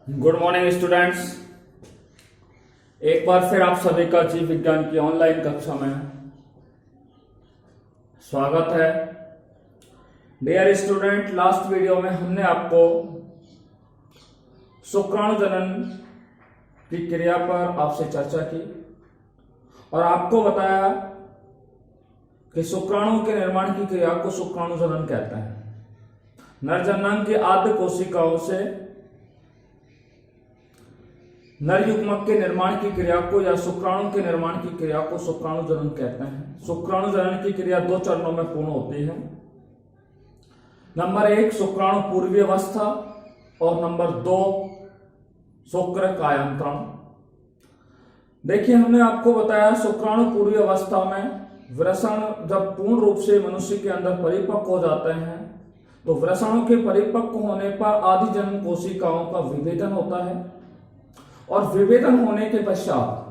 Good morning students. एक बार फिर आप सभी का जीव विज्ञान की ऑनलाइन कक्षा में स्वागत है। डियर स्टूडेंट, लास्ट वीडियो में हमने आपको शुक्राणु जनन की क्रिया पर आपसे चर्चा की और आपको बताया कि शुक्राणु के निर्माण की क्रिया को शुक्राणु जनन कहते हैं। नर जन्नांग की आद्य कोशिकाओं से नर युग्मक के निर्माण की क्रिया को या शुक्राणु के निर्माण की क्रिया को शुक्राणु जनन कहते हैं। शुक्राणु जनन की क्रिया दो चरणों में पूर्ण होती है। नंबर 1 शुक्राणु पूर्वी अवस्था और नंबर 2 शुक्र कायांतरण। देखिए, हमने आपको बताया शुक्राणु पूर्वी अवस्था में वृषण जब पूर्ण रूप से मनुष्य के अंदर परिपक्व हो जाते हैं तो वृषणों के परिपक्व होने पर आदि जन्म कोशिकाओं का विभेदन होता है और विभेदन होने के पश्चात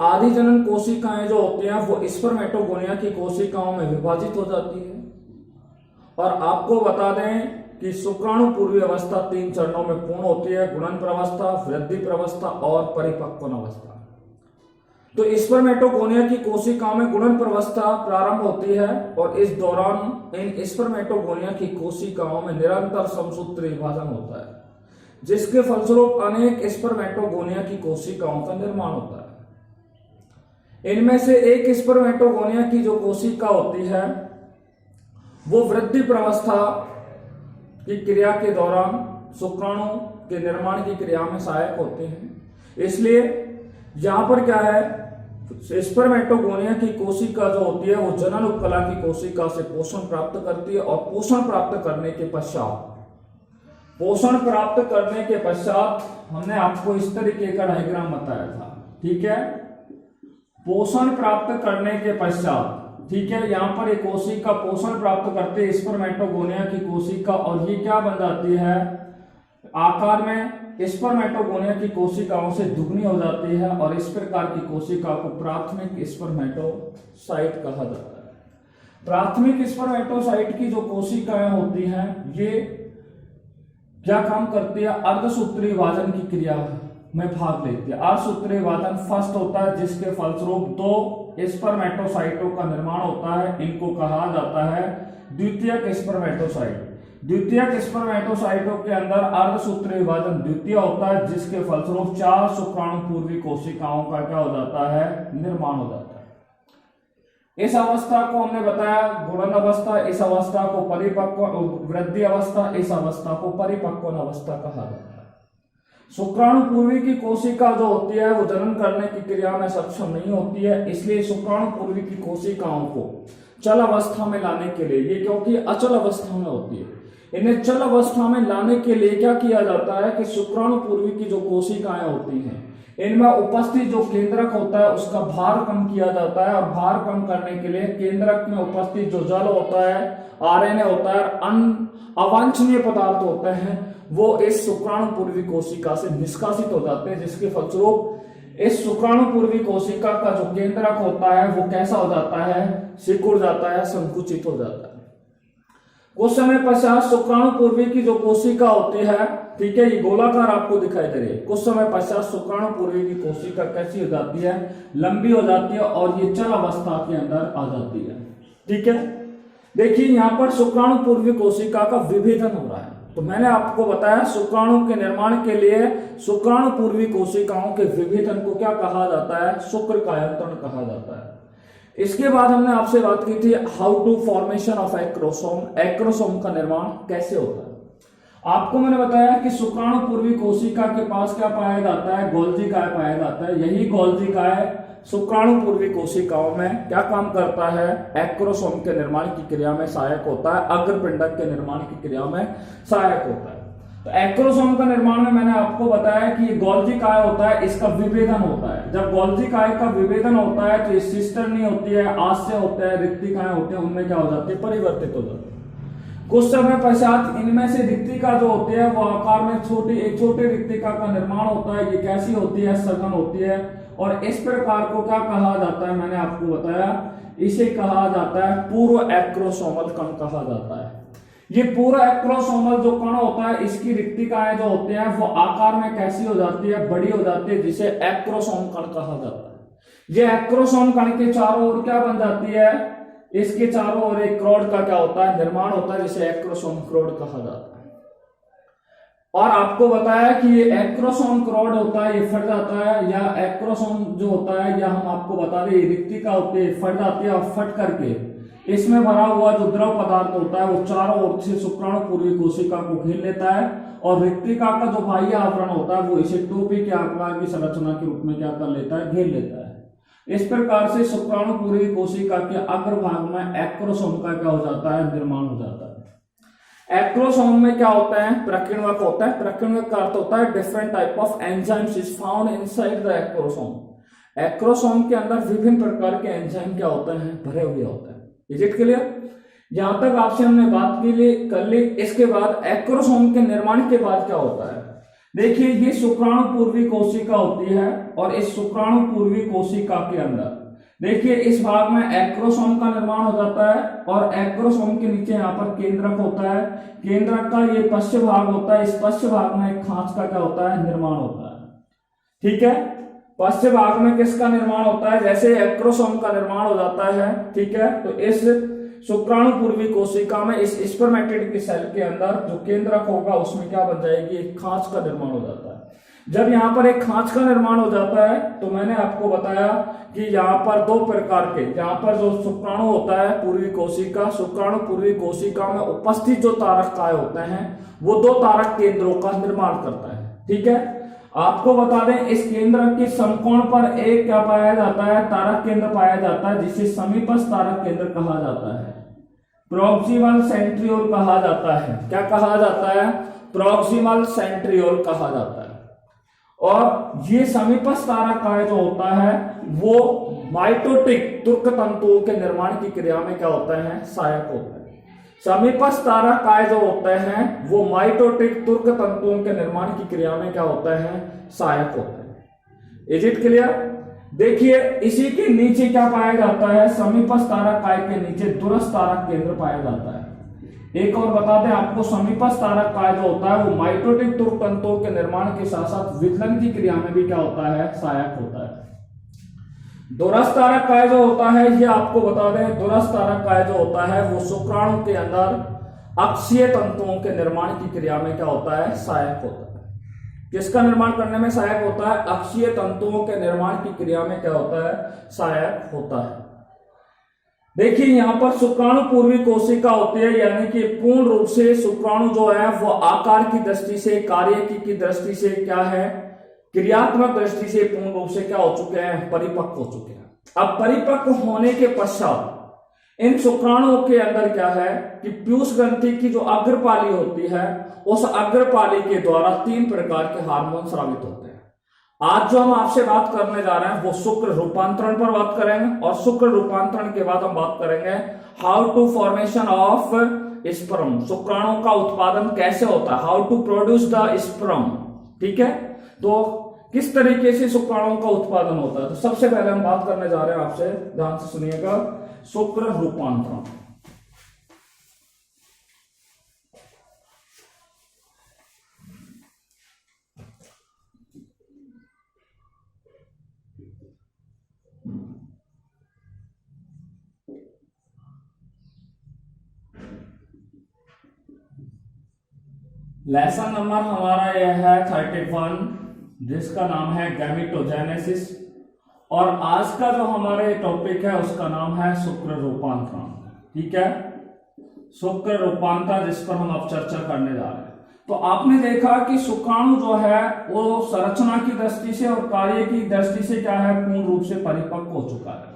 आदि जनन कोशिकाएं जो होती हैं वो स्पर्मेटोगोनिया की कोशिकाओं में विभाजित हो जाती है। और आपको बता दें कि शुक्राणु पूर्वी अवस्था 3 चरणों में पूर्ण होती है: गुणन प्रवस्था, वृद्धि प्रवस्था और परिपक्वन अवस्था। तो स्पर्मेटोगोनिया की कोशिकाओं में गुणन प्रवस्था प्रारंभ होती है और इस दौरान इन स्पर्मेटोगोनिया की कोशिकाओं में निरंतर समसूत्री विभाजन होता है, जिसके फलस्वरूप अनेक स्पर्मेटोगोनिया की कोशिकाओं का निर्माण होता है। इनमें से एक स्पर्मेटोगोनिया की जो कोशिका होती है वो वृद्धि प्रवस्था की क्रिया के दौरान शुक्राणु के निर्माण की क्रिया में सहायक होते हैं। इसलिए यहां पर क्या है, स्पर्मेटोगोनिया की कोशिका जो होती है वो जनन उपकला की कोशिका से पोषण प्राप्त करती है और पोषण प्राप्त करने के पश्चात हमने आपको इस तरीके का डायग्राम बताया था। ठीक है, पोषण प्राप्त करने के पश्चात, ठीक है, यहां पर एक कोशिका पोषण प्राप्त करती है स्पर्मेटोगोनिया की कोशिका और ये क्या बन जाती है, आकार में स्पर्मेटोगोनिया की कोशिकाओं से दुगनी हो जाती है और इस प्रकार की कोशिका को प्राथमिक स्पर्मेटोसाइट कहा जाता है। प्राथमिक स्पर्मेटोसाइट की जो कोशिकाएं होती हैं ये क्या काम करती है, अर्धसूत्री विभाजन की क्रिया में भाग लेती है। अर्धसूत्री विभाजन फर्स्ट होता है जिसके फलस्वरूप 2 स्पर्मेटोसाइटों का निर्माण होता है। इनको कहा जाता है द्वितीयक स्पर्मेटोसाइट। द्वितीयक स्पर्मेटोसाइटों के अंदर अर्धसूत्री विभाजन द्वितीय होता है जिसके फलस्वरूप 4 शुक्राणु पूर्वी कोशिकाओं का क्या हो जाता है, निर्माण हो जाता है। इस अवस्था को हमने बताया गुणन अवस्था, इस अवस्था को परिपक्व वृद्धि अवस्था, इस अवस्था को परिपक्वन अवस्था कहा जाता है। शुक्राणु पूर्वी की कोशिका जो होती है वो जनन करने की क्रिया में सक्षम नहीं होती है, इसलिए शुक्राणु पूर्वी की कोशिकाओं को चल अवस्था में लाने के लिए, ये क्योंकि अचल अवस्था में होती है, इन्हें चल अवस्था में लाने के लिए क्या किया जाता है कि शुक्राणु पूर्वी की जो कोशिकाएं होती हैं इनमें उपस्थित जो केंद्रक होता है उसका भार कम किया जाता है और भार कम करने के लिए केंद्रक में उपस्थित जो जल होता है, आरएनए होता है, अन्य अवांछनीय पदार्थ होते हैं वो इस शुक्राणु पूर्वी कोशिका से निष्कासित हो जाते हैं, जिसके फलस्वरूप इस शुक्राणु पूर्वी कोशिका का जो केंद्रक होता है वो कैसा हो जाता है, सिकुड़ जाता है, संकुचित हो जाता है। कुछ समय पश्चात शुक्राणु पूर्वी की जो कोशिका होती है, ठीक है, ये गोलाकार आपको दिखाई दे रही है। कुछ समय पश्चात शुक्राणु पूर्वी की कोशिका कैसी हो जाती है, लंबी हो जाती है और ये चल अवस्था के अंदर आ जाती है। ठीक है, देखिए यहां पर शुक्राणु पूर्वी कोशिका का विभेदन हो रहा है। तो मैंने आपको बताया शुक्राणु के निर्माण के लिए शुक्राणु पूर्वी कोशिकाओं के विभेदन को क्या कहा जाता है, शुक्र कायांतरण कहा जाता है। इसके बाद हमने आपसे बात की थी how to formation of acrosome, acrosome का निर्माण कैसे होता है। आपको मैंने बताया कि शुक्राणु पूर्वी कोशिका के पास क्या पाया जाता है, गोल्जी काय पाया जाता है। यही गोल्जी काय शुक्राणु पूर्वी कोशिकाओं में क्या काम करता है, एक्रोसोम के निर्माण की क्रिया में सहायक होता है, अग्रपिंडक के निर्माण की क्रिया में सहायक होता है। तो एक्रोसोम का निर्माण में मैंने आपको बताया कि गोल्जी काय होता है, इसका विभेदन होता है। जब गोल्जी काय का विभेदन होता है तो ये सिस्टर नहीं होती है, आस्य होते हैं, रिक्तिकाएं होते हैं, उनमें क्या हो जाती है, परिवर्तित हो जाती है। कुछ समय पश्चात इनमें से रिक्तिका जो होती है वो आकार में एक छोटे रिक्तिका का निर्माण होता है। ये कैसी होती है, सघन होती है और इस प्रकार को क्या कहा जाता है, मैंने आपको बताया, इसे कहा जाता है पूर्व एक्रोसोमल कण कहा जाता है। ये पूरा एक्रोसोमल जो कण होता है, इसकी रिक्तिकाएं जो होती हैं वो आकार में कैसी हो जाती है, बड़ी हो जाती है, जिसे एक्रोसोम कण कहा जाता है। ये एक्रोसोम कण के चारों ओर क्या बन जाती है, इसके चारों ओर एक क्रोड का क्या होता है, निर्माण होता है, जिसे एक्रोसोम क्रोड कहा जाता है। और आपको बताया कि ये एक्रोसोम क्रोड होता है, ये फट जाता है, या एक्रोसोम जो होता है, या हम आपको बता दें रिक्तिका होती है, फट जाती है, और फट करके इसमें भरा हुआ जो द्रव पदार्थ होता है वो चारों ओर से शुक्राणु पूर्वी कोशिका को घेर लेता है, और रिक्तिका का जो बाह्य आवरण होता है वो इसे टोपी के आकार की संरचना के रूप में क्या कर लेता है, घेर लेता है। इस प्रकार से शुक्राणु पूर्वी कोशिका के अग्रभाग में एक्रोसोम का क्या हो जाता है, निर्माण हो जाता है। एक्रोसोम में क्या होता है, प्रकीर्णक होता है। प्रकीर्णक का अर्थ होता है different type of enzymes is found inside the acrosome. Acrosome के अंदर विभिन्न प्रकार के एंजाइम क्या होते हैं, भरे हुए होते हैं। Is it clear? यहां तक आपसे हमने बात कर ली। इसके बाद एक्रोसोम के निर्माण के बाद क्या होता है, देखिए ये शुक्राणु पूर्वी कोशिका होती है, और इस शुक्राणु पूर्वी कोशिका के अंदर देखिए इस भाग में एक्रोसोम का निर्माण हो जाता है, और एक्रोसोम के नीचे यहाँ पर केंद्रक होता है। केंद्रक का ये पश्च भाग होता है, इस पश्च भाग में एक खांच का क्या होता है, निर्माण होता है। ठीक है, पश्च भाग में किसका निर्माण होता है, जैसे एक्रोसोम का निर्माण हो जाता है, ठीक है, तो इस शुक्राणु पूर्वी कोशिका में इस स्पर्मेटिड की सेल के अंदर जो केंद्रक होगा उसमें क्या बन जाएगी, एक खांच का निर्माण हो जाता है। जब यहाँ पर एक खांच का निर्माण हो जाता है तो मैंने आपको बताया कि यहाँ पर दो प्रकार के, यहाँ पर जो शुक्राणु होता है पूर्वी कोशिका, शुक्राणु पूर्वी कोशिका में उपस्थित जो तारक काय होते हैं वो दो तारक केंद्रों का निर्माण करता है। ठीक है, आपको बता दें इस केंद्र के समकोण पर एक क्या पाया जाता है, तारक केंद्र पाया जाता है, जिसे समीपस्थ तारक केंद्र कहा जाता है, प्रॉक्सिमल सेंट्रियोल कहा जाता है। क्या कहा जाता है, प्रॉक्सिमल सेंट्रियोल कहा जाता है। और ये समीपस्थ तारक काय जो होता है वो माइटोटिक तुर्क तंतुओं के निर्माण की क्रिया में क्या होता है, सहायक होता है। समीपस्थ तारक काय जो होते हैं वो माइटोटिक तुर्क तंतुओं के निर्माण की क्रिया में क्या होता है, सहायक होता है। Is it clear? देखिए इसी के नीचे क्या पाया जाता है, समीपस्थ तारक काय के नीचे दूरस्थ तारक केंद्र पाया जाता है। एक और बता दें आपको, समीपस्थ तारक काय जो होता है वो माइटोटिक तुर्क तंतुओं के निर्माण के साथ साथ विदलन की क्रिया में भी क्या होता है, सहायक होता है। दूरस्थ तारक काय जो होता है, ये आपको बता दें, दूरस्थ तारक काय जो होता है वो शुक्राणु के अंदर अक्षीय तंतुओं के निर्माण की क्रिया में क्या होता है, सहायक होता है। किसका निर्माण करने में सहायक होता है, अक्षीय तंतुओं के निर्माण की क्रिया में क्या होता है, सहायक होता है। देखिए यहाँ पर शुक्राणु पूर्वी कोशिका होती है, यानी कि पूर्ण रूप से शुक्राणु जो है वो आकार की दृष्टि से, कार्य की दृष्टि से क्या है, क्रियात्मक दृष्टि से पूर्ण रूप से क्या हो चुके हैं, परिपक्व हो चुके हैं। अब परिपक्व होने के पश्चात इन शुक्राणुओं के अंदर क्या है कि पीयूष ग्रंथि की जो अग्रपाली होती है, उस अग्रपाली के द्वारा 3 प्रकार के हार्मोन स्रावित होते हैं। आज जो हम आपसे बात करने जा रहे हैं वो शुक्र रूपांतरण पर बात करेंगे, और शुक्र रूपांतरण के बाद हम बात करेंगे how to formation of sperm, शुक्राणु का उत्पादन कैसे होता है, how to produce the sperm. ठीक है, तो किस तरीके से शुक्राणुओं का उत्पादन होता है। तो सबसे पहले हम बात करने जा रहे हैं, आपसे ध्यान से सुनिएगा, शुक्र रूपांतरण। लेसन नंबर हमारा यह है 31, जिसका नाम है गैमेटोजेनेसिस, और आज का जो हमारे टॉपिक है उसका नाम है शुक्र रूपांतरण। ठीक है, शुक्र रूपांतरण, जिस पर हम अब चर्चा करने जा रहे हैं। तो आपने देखा कि शुक्राणु जो है वो संरचना की दृष्टि से और कार्य की दृष्टि से क्या है, पूर्ण रूप से परिपक्व हो चुका है।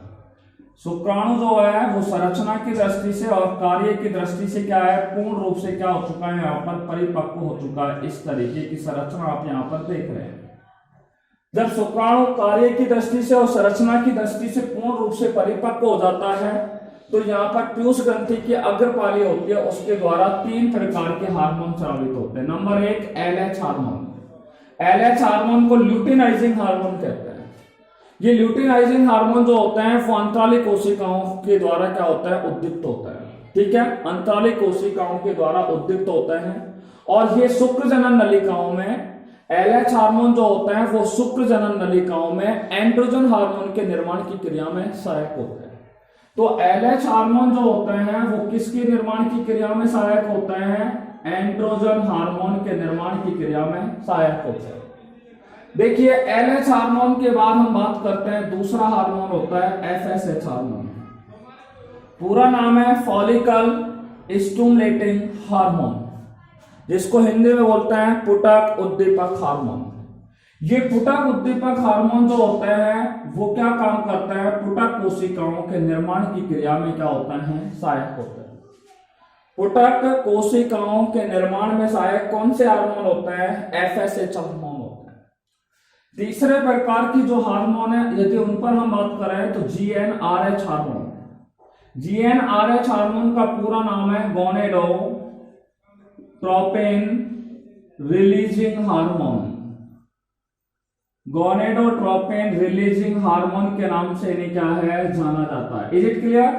शुक्राणु जो है वो संरचना की दृष्टि से और कार्य की दृष्टि से क्या है, पूर्ण रूप से क्या हो चुका है, यहाँ पर परिपक्व हो चुका है। इस तरीके की संरचना आप यहाँ पर देख रहे हैं। जब शुक्राणु कार्य की दृष्टि से और संरचना की दृष्टि से पूर्ण रूप से परिपक्व हो जाता है तो यहाँ पर पीयूष ग्रंथि की अग्रपाली होती है, उसके द्वारा 3 प्रकार के हार्मोन स्रावित होते हैं। Number 1 LH hormone. LH hormone को ल्यूटिनाइजिंग हार्मोन कहते हैं। ये ल्यूटिनाइजिंग हार्मोन जो होते हैं वो अंतराली कोशिकाओं के द्वारा क्या होता है, उद्दीप्त होता है। ठीक है, अंतराली कोशिकाओं के द्वारा उद्दीप्त होते हैं। और ये शुक्र जनन नलिकाओं में LH हार्मोन जो होता है वो शुक्र जनन नलिकाओं में एंड्रोजन हार्मोन के निर्माण की क्रिया में सहायक होते हैं। तो LH हार्मोन जो होते हैं वो किसके निर्माण की क्रिया में सहायक होते हैं? एंड्रोजन हार्मोन के निर्माण की क्रिया में सहायक होते हैं। देखिए LH हार्मोन के बाद हम बात करते हैं, दूसरा हार्मोन होता है FSH हार्मोन। पूरा नाम है फॉलिकल स्टिमुलेटिंग हार्मोन, जिसको हिंदी में बोलते हैं पुटक उद्दीपक हार्मोन। ये पुटक उद्दीपक हार्मोन जो होते हैं वो क्या काम करते हैं? पुटक कोशिकाओं के निर्माण की क्रिया में क्या होता है? सहायक होते हैं। पुटक कोशिकाओं के निर्माण में सहायक कौन से हार्मोन होते हैं? FSH हार्मोन होते हैं। तीसरे प्रकार की जो हार्मोन है यदि उन पर हम बात करें तो GnRH हार्मोन। GnRH हार्मोन का पूरा नाम है gonadotropin releasing hormone. Gonadotropin releasing hormone के नाम से इन्हें क्या है जाना जाता है। Is it clear?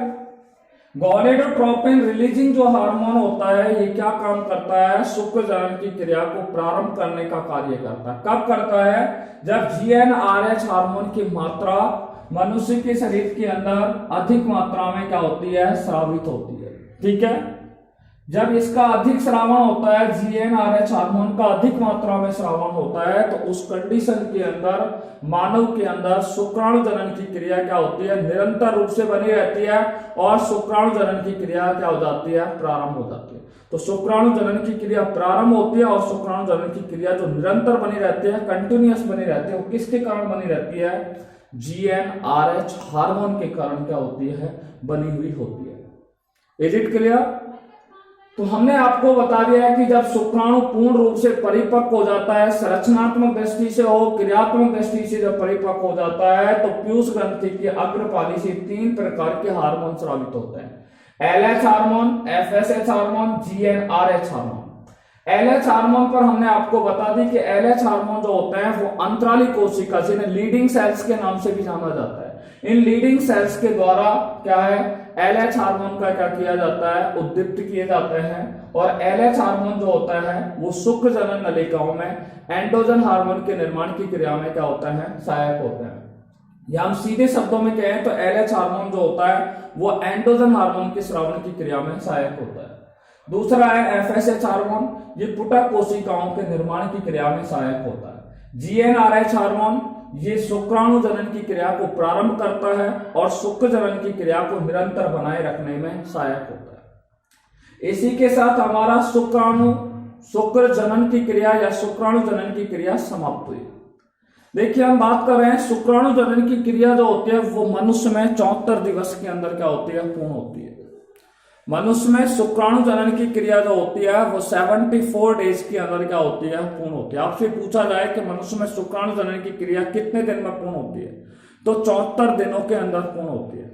Gonadotropin releasing जो हार्मोन होता है ये क्या काम करता है? शुक्र जनन की क्रिया को प्रारंभ करने का कार्य करता है। कब करता है? जब GnRH हार्मोन की मात्रा मनुष्य के शरीर के अंदर अधिक मात्रा में क्या होती है? स्रावित होती है। ठीक है, जब इसका अधिक श्रावण होता है, GnRH हार्मोन का अधिक मात्रा में श्रावण होता है, तो उस कंडीशन के अंदर मानव के अंदर शुक्राणु जनन की क्रिया क्या होती है? निरंतर रूप से बनी रहती है और शुक्राणु जनन की क्रिया क्या हो जाती है? प्रारंभ हो जाती है। तो शुक्राणु जनन की क्रिया प्रारंभ होती है और शुक्राणु जनन की क्रिया जो निरंतर बनी रहती है, कंटिन्यूअस बनी रहती है, वो किसके कारण बनी रहती है? GnRH हार्मोन के कारण क्या होती है? बनी हुई होती है। Is it clear? तो हमने आपको बता दिया है कि जब शुक्राणु पूर्ण रूप से परिपक्व हो जाता है, संरचनात्मक दृष्टि से हो, क्रियात्मक दृष्टि से जब परिपक्व हो जाता है, तो पीयूष ग्रंथि की अग्रपाली से 3 प्रकार के हार्मोन स्रावित होते हैं। LH hormone, FSH hormone, GnRH hormone. LH hormone पर हमने आपको बता दी कि LH हार्मोन जो होते हैं वो अंतराली कोशिका, जिन्हें लीडिंग सेल्स के नाम से भी जाना जाता है, इन लीडिंग सेल्स के द्वारा क्या है? LH हार्मोन का क्या किया जाता है? उद्दीप्त किए जाते हैं। और LH हार्मोन जो होता है वो शुक्र जनन नलिकाओं में एंड्रोजन हार्मोन के निर्माण की क्रिया में क्या होता है? सहायक होते हैं। या हम सीधे शब्दों में कहें तो LH हार्मोन जो होता है वो एंड्रोजन हार्मोन के स्रावण की क्रिया में सहायक होता है। दूसरा है FSH हार्मोन, ये पुटक कोशिकाओं के निर्माण की क्रिया में सहायक होता है। GnRH हार्मोन ये शुक्राणु जनन की क्रिया को प्रारंभ करता है और शुक्र जनन की क्रिया को निरंतर बनाए रखने में सहायक होता है। इसी के साथ हमारा शुक्र जनन की क्रिया या शुक्राणु जनन की क्रिया समाप्त हुई। देखिए हम बात कर रहे हैं शुक्राणु जनन की क्रिया जो होती है वो मनुष्य में 74 दिवस के अंदर क्या होती है? पूर्ण होती है। मनुष्य में शुक्राणु जनन की क्रिया जो होती है वो 74 डेज के अंदर क्या होती है? पूर्ण होती है। आपसे पूछा जाए कि मनुष्य में शुक्राणु जनन की क्रिया कितने दिन में पूर्ण होती है, तो 74 दिनों के अंदर पूर्ण होती है।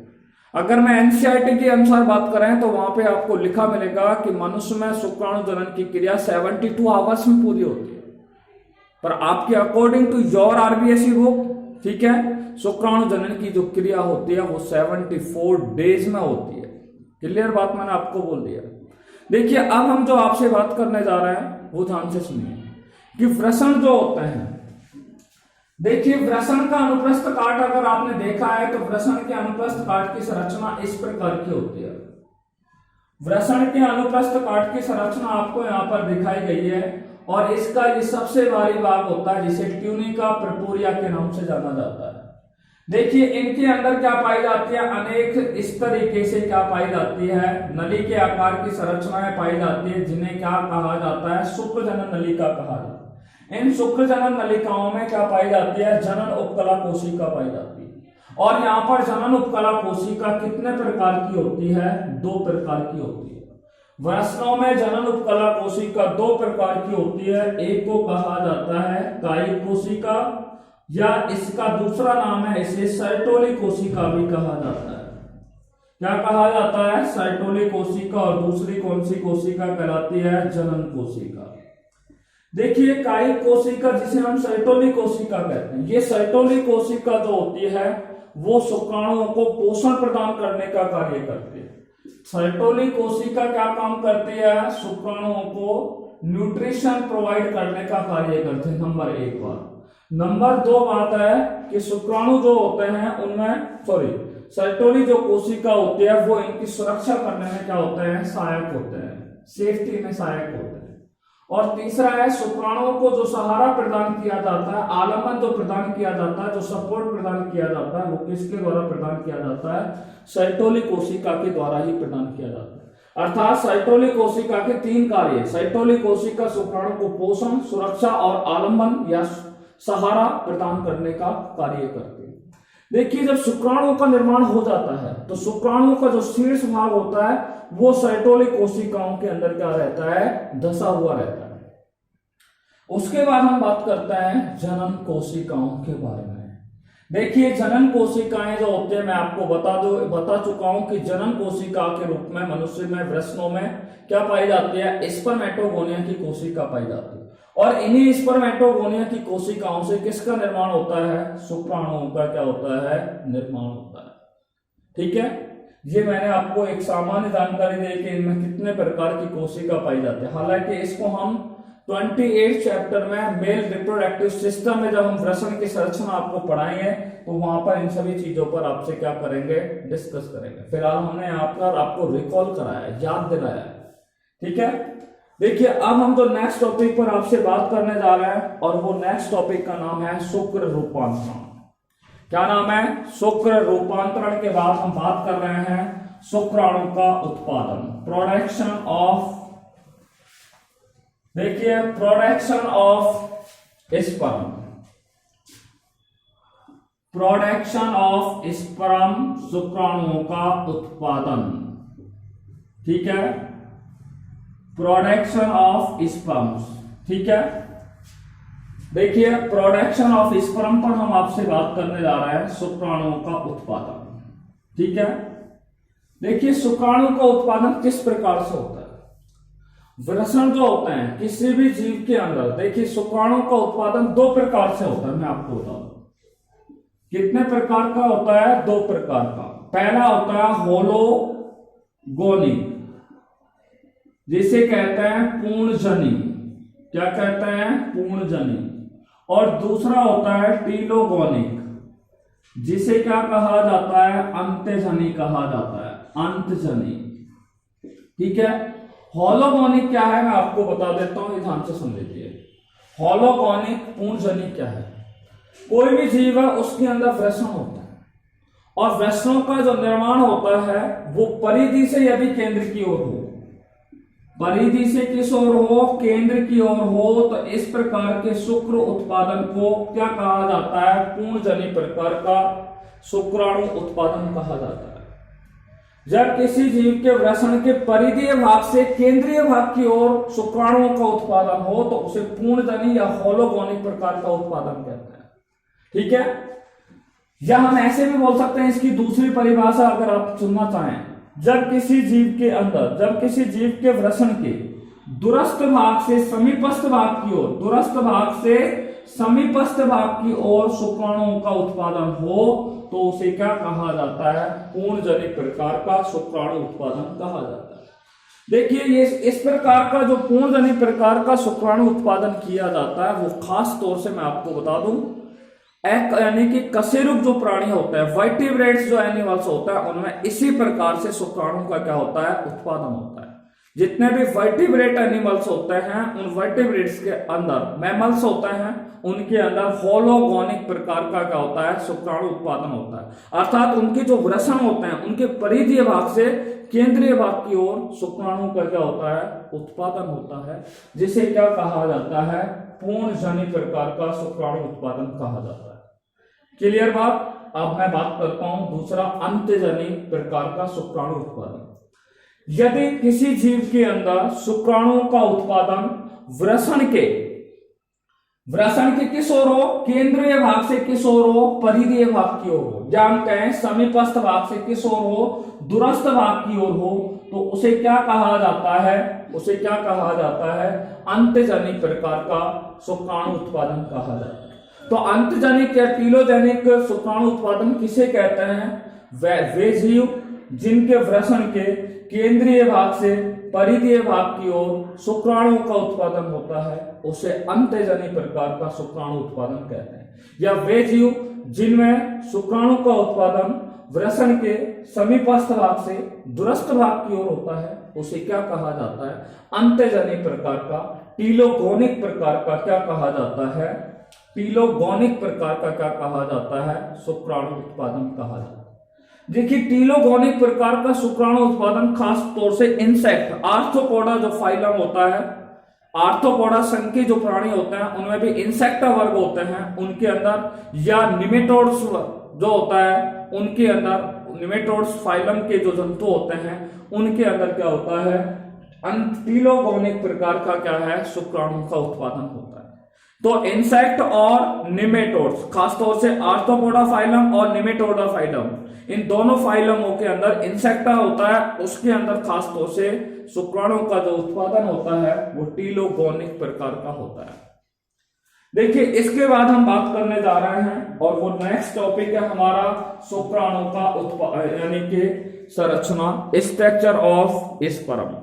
अगर मैं NCERT के अनुसार बात करें तो वहां पे आपको लिखा मिलेगा कि मनुष्य में शुक्राणु जनन की क्रिया 72 आवर्स में पूरी होती है, पर आपके according to your RBSE book, ठीक है, शुक्राणु जनन की जो क्रिया होती है वो 74 डेज में होती है। क्लियर बात मैंने आपको बोल दिया। देखिए अब हम जो आपसे बात करने जा रहे हैं वो ध्यान से सुनिए कि वृषण जो होते हैं, देखिए वृषण का अनुप्रस्थ काट अगर आपने देखा है तो वृषण के अनुप्रस्थ काट की संरचना इस प्रकार की होती है। वृषण के अनुप्रस्थ काट की संरचना आपको यहाँ पर दिखाई गई है और इसका ये सबसे बाहरी भाग होता है जिसे ट्यूनिका पर्पुरिया के नाम से जाना जाता है। देखिए इनके अंदर क्या पाई जाती है? अनेक इस तरीके से क्या पाई जाती है? नली के आकार की संरचनाएं पाई जाती है, जिन्हें क्या कहा जाता है? शुक्र जनन नलिका कहा जाता है। इन शुक्र जनन नलिकाओं में क्या पाई जाती है? जनन उपकला कोशिका पाई जाती है। और यहाँ पर जनन उपकला कोशिका कितने प्रकार की होती है? 2 प्रकार की होती है। वृषणों में जनन उपकला कोशिका 2 प्रकार की होती है। एक को कहा जाता है कायिक कोशिका, या इसका दूसरा नाम है इसे सर्टोली कोशिका भी कहा जाता है। क्या कहा जाता है? सर्टोली कोशिका। और दूसरी कौन सी कोशिका कहलाती है? जनन कोशिका। देखिए कायिक कोशिका जिसे हम सर्टोली कोशिका कहते हैं, ये सर्टोली कोशिका जो होती है वो शुक्राणुओं को पोषण प्रदान करने का कार्य करती है। सर्टोली कोशिका क्या काम करती है? शुक्राणुओं को न्यूट्रिशन प्रोवाइड करने का कार्य करते हैं, नंबर 1 बात। नंबर 2 बात है कि शुक्राणु जो होते हैं उनमें सर्टोली जो कोशिका होती है वो इनकी सुरक्षा करने में क्या होते हैं? सहायक होते हैं, सेफ्टी में सहायक होते हैं। और तीसरा है शुक्राणुओं को जो सहारा प्रदान किया जाता है, आलम्बन जो प्रदान किया जाता है, जो सपोर्ट प्रदान किया जाता है, वो किसके द्वारा प्रदान किया जाता है? सर्टोली कोशिका के द्वारा ही प्रदान किया जाता है। अर्थात सर्टोली कोशिका के 3 कार्य। सर्टोली कोशिका शुक्राणु को पोषण, सुरक्षा और आलम्बन या सहारा प्रदान करने का कार्य करती है। देखिए, जब शुक्राणुओं का निर्माण हो जाता है तो शुक्राणुओं का जो शीर्ष भाग होता है वो सर्टोली कोशिकाओं के अंदर क्या रहता है? धसा हुआ रहता है। उसके बाद हम बात करते हैं जनन कोशिकाओं के बारे में। देखिए, जनन कोशिकाएं जो होती है, मैं आपको बता चुका हूं कि जनन कोशिका के रूप में मनुष्य में, वृषणों में क्या पाई जाती है? स्पर्मेटोगोनिया की कोशिका पाई जाती है। और इन्हीं स्पर्मेटोगोनिया की कोशिकाओं से किसका निर्माण होता है? शुक्राणुओं का क्या होता है? निर्माण होता है। ठीक है, ये मैंने आपको एक सामान्य जानकारी दी कि इनमें कितने प्रकार की कोशिका पाई जाती है। हालांकि इसको हम 28 चैप्टर में मेल रिप्रोडक्टिव सिस्टम में जब हम वृषण की संरचना आपको पढ़ाएंगे तो वहां पर इन सभी चीजों पर आपसे क्या करेंगे? डिस्कस करेंगे। फिलहाल हमने यहाँ पर आपको रिकॉल कराया, याद दिलाया। ठीक है, देखिए अब हम जो नेक्स्ट टॉपिक पर आपसे बात करने जा रहे हैं और वो नेक्स्ट टॉपिक का नाम है शुक्र रूपांतरण। क्या नाम है? शुक्र रूपांतरण के बाद हम बात कर रहे हैं शुक्राणु का उत्पादन, प्रोडक्शन ऑफ। देखिए, production of sperm, production of sperm, शुक्राणुओं का उत्पादन। ठीक है, प्रोडक्शन ऑफ स्पर्म्स। ठीक है, देखिए प्रोडक्शन ऑफ स्पर्म पर हम आपसे बात करने जा रहे हैं, शुक्राणुओं का उत्पादन। ठीक है, देखिए शुक्राणु का उत्पादन किस प्रकार से होता है? वृषण जो होते हैं किसी भी जीव के अंदर, देखिए शुक्राणु का उत्पादन 2 प्रकार से होता है। मैं आपको बता दूं कितने प्रकार का होता है? 2 प्रकार का। पहला होता है होलोगोनिक, जिसे कहते हैं पूर्णजनी। क्या कहते हैं? पूर्णजनी। और दूसरा होता है टीलोगोनिक, जिसे क्या कहा जाता है? अंत्यजनी कहा जाता है, अंतजनी। ठीक है, होलोगोनिक क्या है मैं आपको बता देता हूं, ध्यान से सुन लीजिए। होलोगोनिक पूर्णजनी क्या है? कोई भी जीव है उसके अंदर वृषण होता है और वृषणों का जो निर्माण होता है वो परिधि से यदि केंद्र की ओर हो, परिधि से किस ओर हो? केंद्र की ओर हो, तो इस प्रकार के शुक्र उत्पादन को क्या कहा जाता है? पूर्णजनी प्रकार का शुक्राणु उत्पादन कहा जाता है। जब किसी जीव के वृषण के परिधीय भाग से केंद्रीय भाग की ओर शुक्राणुओं का उत्पादन हो तो उसे पूर्णजनी या होलोगोनिक प्रकार का उत्पादन कहते हैं। ठीक है, या हम ऐसे भी बोल सकते हैं, इसकी दूसरी परिभाषा अगर आप सुनना चाहें, जब किसी जीव के अंदर, जब किसी जीव के वृषण के दूरस्थ भाग से समीपस्थ भाग की ओर, दूरस्थ भाग से समीपस्थ भाग की ओर शुक्राणुओं का उत्पादन हो तो उसे क्या कहा जाता है? पूर्णजनी प्रकार का शुक्राणु उत्पादन कहा जाता है। देखिए, ये इस प्रकार का जो पूर्णजनी प्रकार का शुक्राणु उत्पादन किया जाता है वो खास तौर से मैं आपको बता दूं, यानी कि कशेरुक जो प्राणी होता है, वर्टिब्रेट्स जो एनिमल्स होता है, उनमें इसी प्रकार से शुक्राणु का क्या होता है? उत्पादन होता है। जितने भी वर्टिब्रेट एनिमल्स होते हैं उन वर्टिब्रेट्स के अंदर, मैमल्स होते हैं, उनके अंदर होलोगोनिक प्रकार का क्या होता है? शुक्राणु उत्पादन होता है। अर्थात उनके जो वृषण होते हैं उनके परिधीय भाग से केंद्रीय भाग की ओर शुक्राणु का क्या होता है? उत्पादन होता है, जिसे क्या कहा जाता है? पूर्णजनी प्रकार का शुक्राणु उत्पादन कहा जाता है। क्लियर बात? अब मैं बात करता हूं दूसरा, अंत्यजनी प्रकार का शुक्राणु उत्पादन। यदि किसी जीव के अंदर शुक्राणुओं का उत्पादन वृषण के किस ओर हो? केंद्रीय भाग से किस ओर हो? परिधीय भाग की ओर हो, या हम कहें समीपस्थ भाग से किस ओर हो? दूरस्थ भाग की ओर हो, तो उसे क्या कहा जाता है? उसे क्या कहा जाता है? अंत्यजनी प्रकार का शुक्राणु उत्पादन कहा जाता है। तो अंतजनिक या टीलोजेनिक शुक्राणु उत्पादन किसे कहते हैं? वे जीव जिनके वृषण के केंद्रीय भाग से परिधीय भाग की ओर शुक्राणु का उत्पादन होता है उसे अंत्यजनी प्रकार का शुक्राणु उत्पादन कहते हैं। या वे जीव जिनमें शुक्राणु का उत्पादन वृषण के समीपस्थ भाग से दूरस्थ भाग की ओर होता है उसे क्या कहा जाता है? अंत्यजनी प्रकार का, टीलोगोनिक प्रकार का क्या कहा जाता है? टीलोगोनिक प्रकार का क्या कहा जाता है? शुक्राणु उत्पादन कहा जाता है। देखिए, टीलोगोनिक प्रकार का शुक्राणु उत्पादन खास तौर से इंसेक्ट, आर्थ्रोपोडा जो फाइलम होता है, आर्थ्रोपोडा संघ के जो प्राणी होते हैं उनमें भी इंसेक्टा वर्ग होते हैं उनके अंदर, या निमेटोड्स जो होता है उनके अंदर, निमेटोड्स फाइलम के जो जंतु होते हैं उनके अंदर क्या होता है? टीलोगोनिक प्रकार का क्या है? शुक्राणु का उत्पादन होता है। तो इंसेक्ट और निमेटोड्स, खासतौर से आर्थ्रोपोडा फाइलम और निमेटोडा फाइलम, इन दोनों फाइलमों के अंदर इंसेक्टा होता है, उसके अंदर खासतौर से शुक्राणु का जो उत्पादन होता है वो टीलोगोनिक प्रकार का होता है। देखिए, इसके बाद हम बात करने जा रहे हैं और वो नेक्स्ट टॉपिक है हमारा शुक्राणु का उत्पादन यानी कि संरचना, स्ट्रक्चर ऑफ स्पर्म।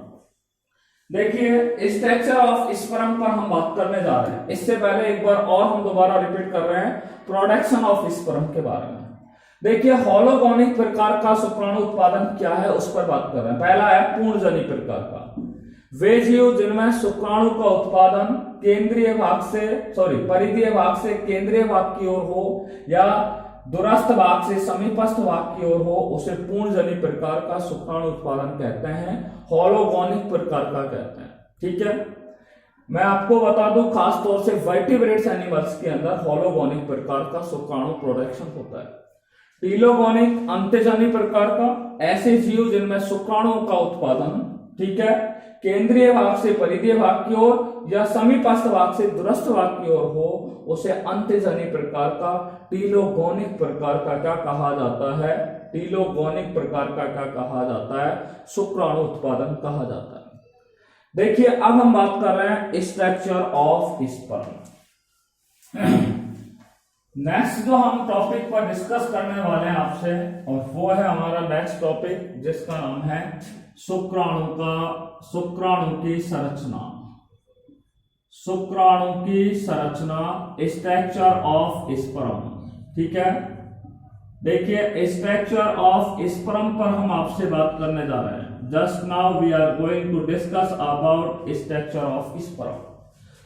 देखिए, स्ट्रक्चर ऑफ स्पर्म पर हम बात करने जा रहे हैं। इससे पहले एक बार और हम दोबारा रिपीट कर रहे हैं प्रोडक्शन ऑफ स्पर्म के बारे में। देखिए, होलोगोनिक प्रकार का शुक्राणु उत्पादन क्या है उस पर बात कर रहे हैं। पहला है पूर्णजनी प्रकार का, वे जीव जिनमें शुक्राणु का उत्पादन केंद्रीय भाग से परिधीय भाग से केंद्रीय भाग की ओर हो या दूरस्थ भाग से समीपस्थ भाग की ओर हो उसे पूर्णजनी प्रकार का शुक्राणु उत्पादन कहते हैं, होलोगोनिक प्रकार का कहते हैं। ठीक है, मैं आपको बता दूं खास तौर से वर्टिब्रेट्स एनिमल्स के अंदर होलोगोनिक प्रकार का शुक्राणु प्रोडक्शन होता है। टीलोगोनिक अंत्यजनी प्रकार का, ऐसे जीव जिनमें शुक्राणु का उत्पादन, ठीक है, केंद्रीय भाग से परिधीय भाग की ओर या समीपस्थ भाग से दूरस्थ भाग की ओर हो उसे अंत्यजनी प्रकार का, टीलोगोनिक प्रकार का क्या कहा जाता है? टीलोगोनिक प्रकार का क्या कहा जाता है? शुक्राणु उत्पादन कहा जाता है। देखिए, अब हम बात कर रहे हैं स्ट्रक्चर ऑफ स्पर्म। नेक्स्ट जो हम टॉपिक पर डिस्कस करने वाले हैं आपसे, और वो है हमारा नेक्स्ट टॉपिक जिसका नाम है शुक्राणु की संरचना। शुक्राणु की संरचना, स्ट्रक्चर ऑफ स्पर्म। ठीक है, देखिए, स्ट्रक्चर ऑफ स्पर्म पर हम आपसे बात करने जा रहे हैं। Just now we are going to discuss about structure of sperm.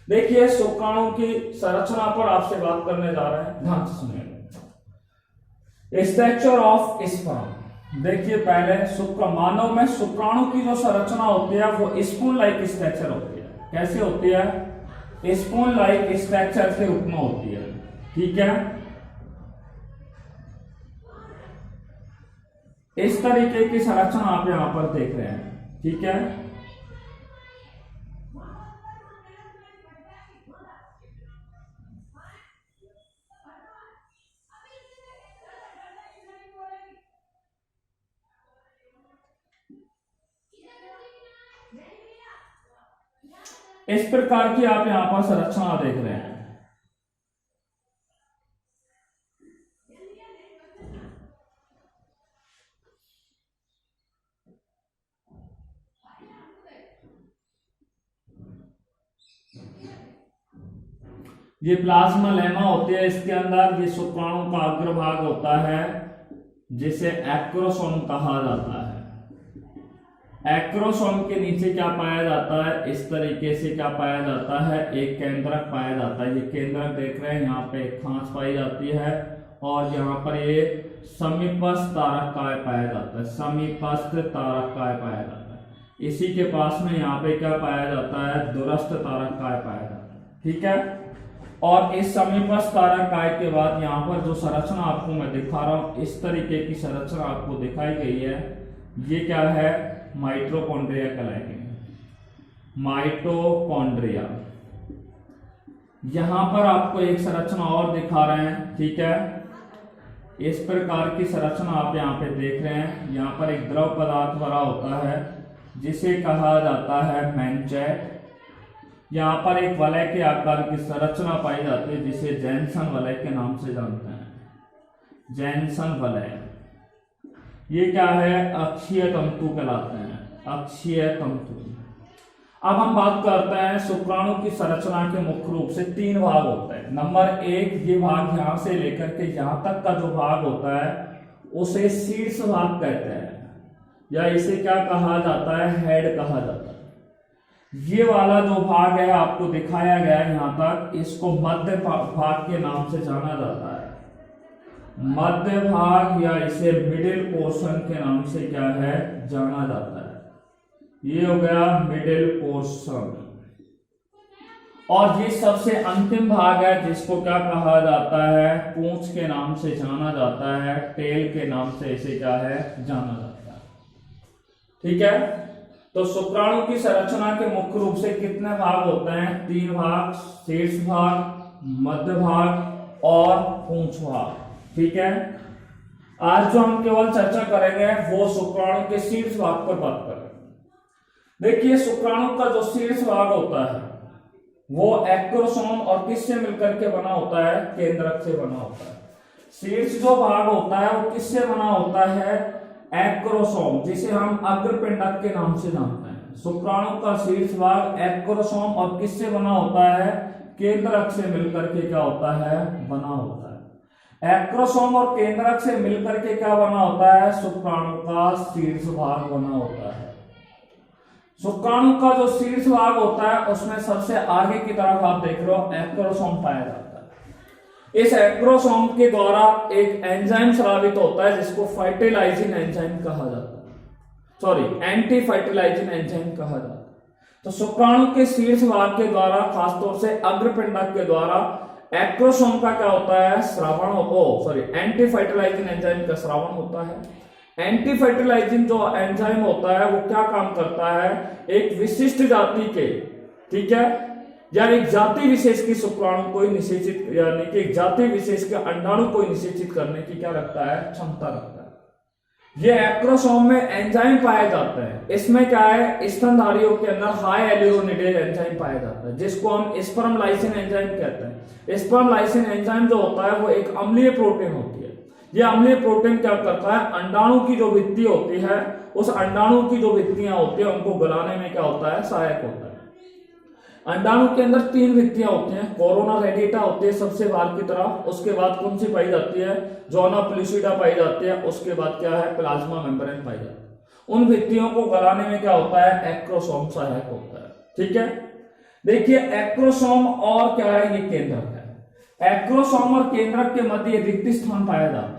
देखिए, शुक्राणु की संरचना पर आपसे बात करने जा रहे हैं, ध्यान से सुनिए। स्ट्रक्चर ऑफ स्पर्म, देखिए, पहले मानव में शुक्राणु की जो संरचना होती है वो स्पून लाइक स्ट्रक्चर होती है। कैसे होती है? स्पून लाइक स्ट्रक्चर के रूप में होती है। ठीक है, इस तरीके की संरचना आप यहां पर देख रहे हैं। ठीक है, इस प्रकार की आप यहां पर संरचना देख रहे हैं। ये प्लाज्मा लेमा होती है, इसके अंदर ये शुक्राणु का अग्रभाग होता है जिसे एक्रोसोम कहा जाता है। एक्रोसोम के नीचे क्या पाया जाता है? इस तरीके से क्या पाया जाता है? एक केंद्रक पाया जाता है। ये केंद्रक देख रहे हैं, यहाँ पे एक खांच पाई जाती है और यहाँ पर ये समीपस्थ तारक पाया जाता है। समीपस्थ तारक पाया जाता है। इसी के पास में यहाँ पे क्या पाया जाता है? दूरस्थ तारक पाया जाता है। ठीक है, और इस समीपस्थ तारक के बाद यहाँ पर जो संरचना आपको मैं दिखा रहा हूं, इस तरीके की संरचना आपको दिखाई गई है। ये क्या है? माइटोकॉन्ड्रिया कहलाएंगे, माइटोकॉन्ड्रिया। यहां पर आपको एक संरचना और दिखा रहे हैं। ठीक है, इस प्रकार की संरचना आप यहाँ पे देख रहे हैं। यहाँ पर एक द्रव पदार्थ भरा होता है जिसे कहा जाता है मैंचेट। यहाँ पर एक वलय के आकार की संरचना पाई जाती है जिसे जैनसन वलय के नाम से जानते हैं। जैनसन वलय, ये क्या है? अक्षीय तंतु कहलाते हैं। अक्षीय तंतु। अब हम बात करते हैं शुक्राणु की संरचना के मुख्य रूप से 3 भाग होते हैं। नंबर 1, ये भाग यहां से लेकर के यहां तक का जो भाग होता है उसे शीर्ष भाग कहते हैं, या इसे क्या कहा जाता है, हेड कहा जाता है। ये वाला जो भाग है आपको दिखाया गया है यहां तक, इसको मध्य भाग के नाम से जाना जाता है। मध्य भाग या इसे मिडिल पोर्शन के नाम से क्या है, जाना जाता है। ये हो गया मिडिल पोर्शन। और ये सबसे अंतिम भाग है जिसको क्या कहा जाता है, पूंछ के नाम से जाना जाता है, टेल के नाम से इसे क्या है, जाना जाता है। ठीक है, तो शुक्राणु की संरचना के मुख्य रूप से कितने भाग होते हैं, 3 भाग, शीर्ष भाग, मध्य भाग और पूंछ भाग। ठीक है, आज जो हम केवल चर्चा करेंगे वो शुक्राणु के शीर्ष भाग पर बात करेंगे। देखिए, शुक्राणु का जो शीर्ष भाग होता है वो एक्रोसोम और किससे मिलकर के बना होता है, केंद्रक से बना होता है। शीर्ष जो भाग होता है वो किससे बना होता है, एक्रोसोम, जिसे हम अग्रपिंडक के नाम से जानते हैं। शुक्राणु का शीर्ष भाग एक्रोसोम और किससे बना होता है, केंद्रक से मिलकर के क्या होता है, बना होता है। एक्रोसोम और केंद्रक से मिलकर के क्या बना होता है, शुक्राणु का शीर्ष भाग बना होता है। शुक्राणु का जो शीर्ष भाग होता है उसमें सबसे आगे की तरफ आप देख रहे हो एक्रोसोम पाया जाता है। इस एक्रोसोम के द्वारा एक एंजाइम स्रावित होता है जिसको फर्टिलाइजिंग एंजाइम कहा जाता है, सॉरी एंटी फर्टिलाइजिंग एंजाइम कहा जाता है। तो शुक्राणु के शीर्ष भाग के द्वारा, खासतौर से अग्रपिंडक के द्वारा एक्रोसोम का क्या होता है, श्रावण एंटी फर्टिलाइजिंग एंजाइम का श्रावण होता है। एंटी फर्टिलाइजिंग जो एंजाइम होता है वो क्या काम करता है, एक विशिष्ट जाति के, ठीक है, या एक जाति विशेष की शुक्राणु को निषेचित, यानी कि एक जाति विशेष के अंडाणु को निषेचित करने की क्या रखता है, क्षमता रखता है। ये एक्रोसोम में एंजाइम पाए जाते हैं। इसमें क्या है, स्तनधारियों के अंदर हाई एलियोनिडेज एंजाइम पाया जाता है जिसको हम स्पर्म लाइसिन एंजाइम कहते हैं। स्पर्म लाइसिन एंजाइम जो होता है वो एक अम्लीय प्रोटीन होती है। यह अम्लीय प्रोटीन क्या करता है, अंडाणु की जो भित्ति होती है, उस अंडाणु की जो भित्तियां होती है उनको गलाने में क्या होता है, सहायक होता है। अंडाणु के अंदर 3 भित्तियां होती हैं। कोरोना रेडिटा होती है सबसे बाहर की तरफ, उसके बाद कौन सी पाई जाती है, जोना प्लूसिडा पाई जाती है, उसके बाद क्या है, प्लाज्मा मेम्ब्रेन पाई जाती है। उन भित्तियों को गलाने में क्या होता है, एक्रोसोम सहायक होता है। ठीक है, देखिए एक्रोसोम और क्या है, ये केंद्रक है। एक्रोसोम और केंद्रक के मध्य रिक्त स्थान पाया जाता है।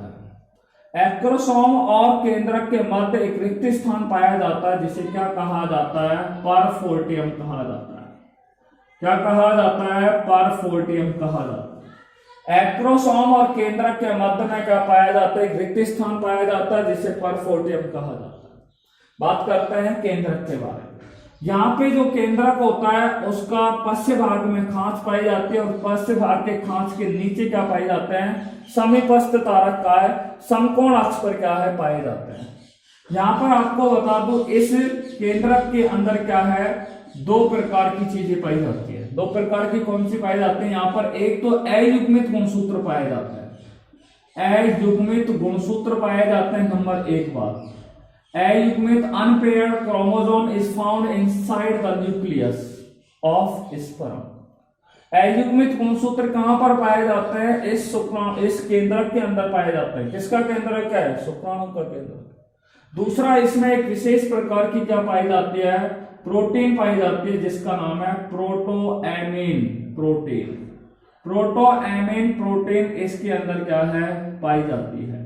एक्रोसोम और केंद्रक के मध्य एक रिक्त स्थान पाया जाता है जिसे क्या कहा जाता है, परफोर्टियम कहा जाता है। क्या कहा जाता है, परफोर्टियम कहा जाता है। एक्रोसोम और केंद्रक के मध्य में क्या पाया जाता है, एक रिक्त स्थान पाया जाता है जिसे परफोर्टियम कहा जाता है। बात करते हैं केंद्रक के बारे में। यहाँ पे जो केंद्रक होता है उसका पश्च भाग में खांच पाई जाती है और पश्च भाग के खांच के नीचे क्या पाए जाते हैं, समीपस्थ तारक का है, समकोण अक्ष पर क्या है, पाए जाते हैं। यहाँ पर आपको बता दूं, इस केंद्रक के अंदर क्या है, 2 प्रकार की चीजें पाई जाती है। 2 प्रकार की कौन सी पाई जाती है, यहाँ पर एक तो अयुग्मित गुणसूत्र पाए जाते हैं। अयुग्मित गुणसूत्र पाए जाते हैं, नंबर 1 बात। अयुग्मित unpaired chromosome is found inside the nucleus of sperm. अयुग्मित गुणसूत्र कहां पर पाए जाते हैं, इस केंद्रक के अंदर पाए जाते हैं। किसका केंद्रक क्या है, शुक्राणु का केंद्रक। दूसरा, इसमें एक विशेष प्रकार की क्या पाई जाती है, प्रोटीन पाई जाती है जिसका नाम है प्रोटोएमिन प्रोटीन। प्रोटोएमिन प्रोटीन इसके अंदर क्या है, पाई जाती है।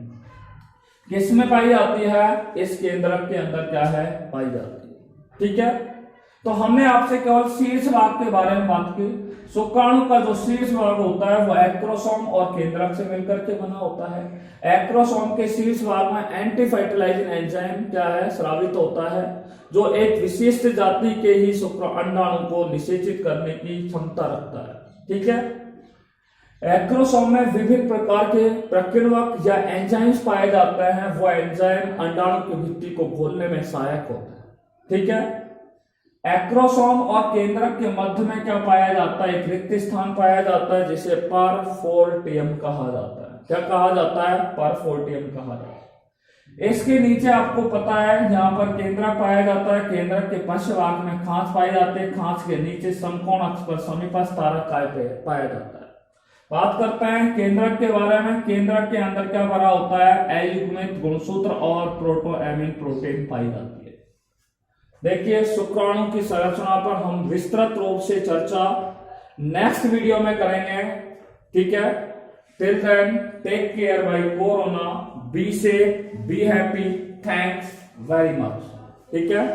किसमें पाई जाती है, इस केंद्रक के अंदर क्या है, पाई जाती है। ठीक है, तो हमने आपसे केवल शीर्ष भाग के बारे में बात की। शुक्राणु का जो शीर्ष भाग होता है वो एक्रोसोम और केंद्रक से मिलकर के बना होता है। एक्रोसोम के शीर्ष भाग में एंटी फर्टिलाइजिंग एंजाइम क्या है, स्रावित होता है, जो एक विशिष्ट जाति के ही अंडाणु को निषेचित करने की क्षमता रखता है। ठीक है, एक्रोसोम में विभिन्न प्रकार के प्रकीर्णक या एंजाइम्स पाए जाते हैं। वो एंजाइम अंडाणु की भित्ति को घोलने में सहायक होता है। ठीक है, एक्रोसोम और केंद्रक के मध्य में क्या पाया जाता है, एक रिक्त स्थान पाया जाता है जिसे परफोर्टियम कहा जाता है। क्या कहा जाता है, परफोर्टियम कहा जाता है। इसके नीचे आपको पता है यहाँ पर केंद्रक पाया जाता है, केंद्रक के पश्च भाग में खांच पाए जाते हैं, खांच के नीचे समकोण अक्ष पर समीपस्थ तारक पाया जाता है। बात करते हैं केंद्रक के बारे में। केंद्रक के अंदर क्या भरा होता है, अयुग्मित गुणसूत्र और प्रोटोएमिन प्रोटीन पाई जाती है। देखिए शुक्राणु की संरचना पर हम विस्तृत रूप से चर्चा नेक्स्ट वीडियो में करेंगे, ठीक है। Till then take care bye corona, be safe, be happy, thanks very much, ठीक है।